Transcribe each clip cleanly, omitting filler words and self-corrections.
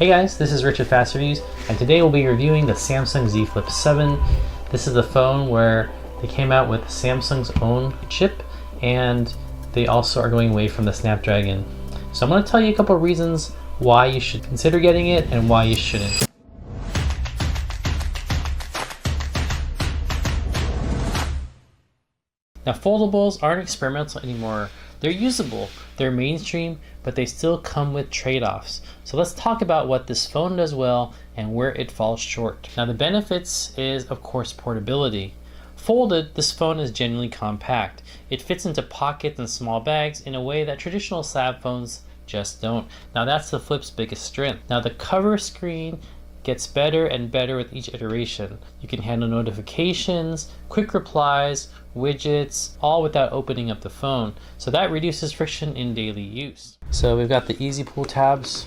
Hey guys, this is Richard Fast Reviews, and today we'll be reviewing the Samsung Z Flip 7. This is the phone where they came out with Samsung's own chip, and they also are going away from the Snapdragon. So I'm going to tell you a couple of reasons why you should consider getting it and why you shouldn't. Now, foldables aren't experimental anymore. They're usable, they're mainstream, but they still come with trade-offs. So let's talk about what this phone does well and where it falls short. Now, the benefits is, of course, portability. Folded, this phone is genuinely compact. It fits into pockets and small bags in a way that traditional slab phones just don't. Now, that's the Flip's biggest strength. Now, the cover screen gets better and better with each iteration. You can handle notifications, quick replies, widgets, all without opening up the phone. So that reduces friction in daily use. So we've got the easy pull tabs.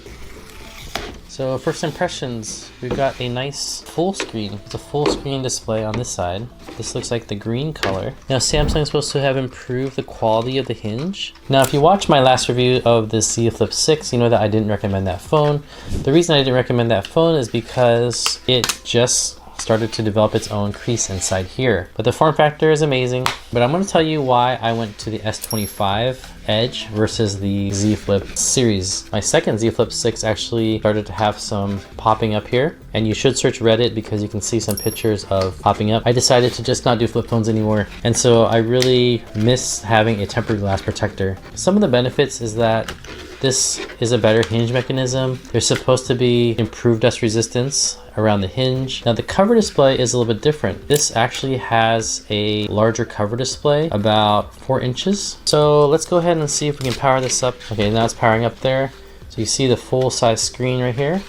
So first impressions, we've got a nice full screen. It's a full screen display on this side. This looks like the green color. Now, Samsung is supposed to have improved the quality of the hinge. Now, if you watched my last review of the Z Flip 6, you know that I didn't recommend that phone. The reason I didn't recommend that phone is because it just started to develop its own crease inside here. But the form factor is amazing. But I'm going to tell you why I went to the S25 Edge versus the Z Flip series. My second Z Flip 6 actually started to have some popping up here, and you should search Reddit because you can see some pictures of popping up. I decided to just not do flip phones anymore, and so I really miss having a tempered glass protector. Some of the benefits is that this is a better hinge mechanism. There's supposed to be improved dust resistance around the hinge. Now, the cover display is a little bit different. This actually has a larger cover display, about 4 inches. So let's go ahead and see if we can power this up. Okay, now it's powering up there. So you see the full size screen right here.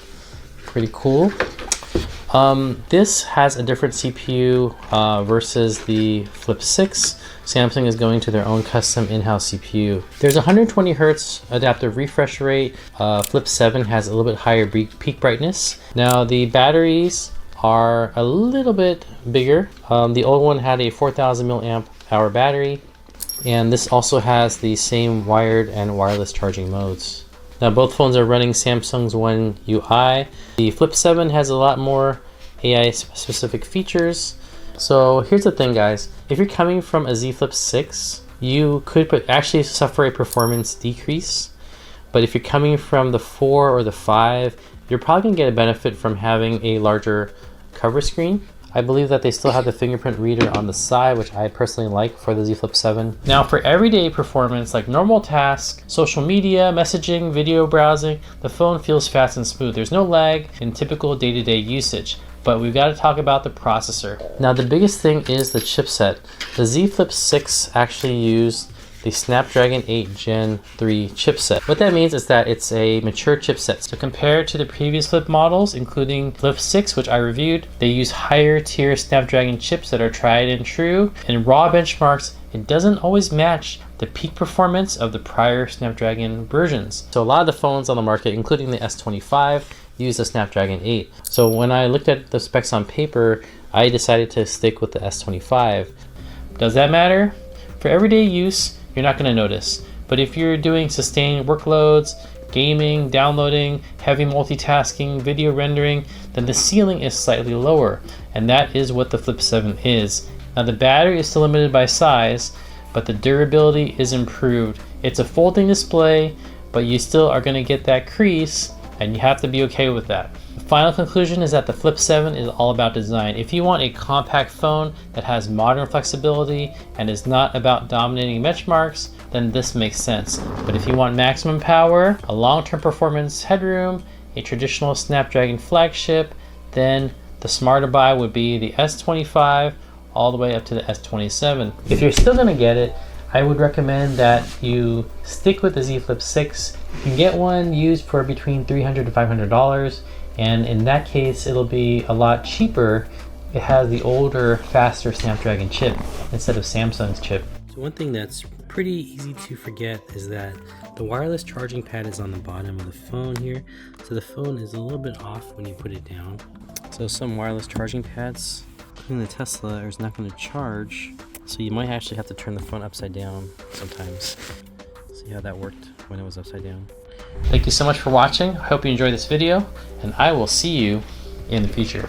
Pretty cool. This has a different CPU versus the Flip 6. Samsung is going to their own custom in-house CPU. There's 120 Hz adaptive refresh rate. Flip 7 has a little bit higher peak brightness. Now, the batteries are a little bit bigger. The old one had a 4000 milliamp hour battery, and this also has the same wired and wireless charging modes. Now, both phones are running Samsung's One UI. The Flip 7 has a lot more AI specific features. So here's the thing, guys. If you're coming from a Z Flip 6, you could actually suffer a performance decrease. But if you're coming from the 4 or the 5, you're probably gonna get a benefit from having a larger cover screen. I believe that they still have the fingerprint reader on the side, which I personally like for the Z Flip 7. Now, for everyday performance, like normal tasks, social media, messaging, video browsing, the phone feels fast and smooth. There's no lag in typical day-to-day usage. But we've got to talk about the processor. Now, the biggest thing is the chipset. The Z Flip 6 actually used the Snapdragon 8 Gen 3 chipset. What that means is that it's a mature chipset. So compared to the previous Flip models, including Flip 6, which I reviewed, they use higher tier Snapdragon chips that are tried and true. In raw benchmarks, it doesn't always match the peak performance of the prior Snapdragon versions. So a lot of the phones on the market, including the S25, use the Snapdragon 8. So when I looked at the specs on paper, I decided to stick with the S25. Does that matter? For everyday use, you're not going to notice. But if you're doing sustained workloads, gaming, downloading, heavy multitasking, video rendering, then the ceiling is slightly lower. And that is what the Flip 7 is. Now, the battery is still limited by size, but the durability is improved. It's a folding display, but you still are going to get that crease, and you have to be okay with that. The final conclusion is that the Flip 7 is all about design. If you want a compact phone that has modern flexibility and is not about dominating benchmarks, then this makes sense. But if you want maximum power, a long-term performance headroom, a traditional Snapdragon flagship, then the smarter buy would be the S25 all the way up to the S27. If you're still gonna get it, I would recommend that you stick with the Z Flip 6. You can get one used for between $300 to $500, and in that case, it'll be a lot cheaper. It has the older, faster Snapdragon chip instead of Samsung's chip. So one thing that's pretty easy to forget is that the wireless charging pad is on the bottom of the phone here, so the phone is a little bit off when you put it down. So some wireless charging pads, including the Tesla, is not going to charge. So you might actually have to turn the phone upside down sometimes. See how that worked when it was upside down. Thank you so much for watching. I hope you enjoyed this video, and I will see you in the future.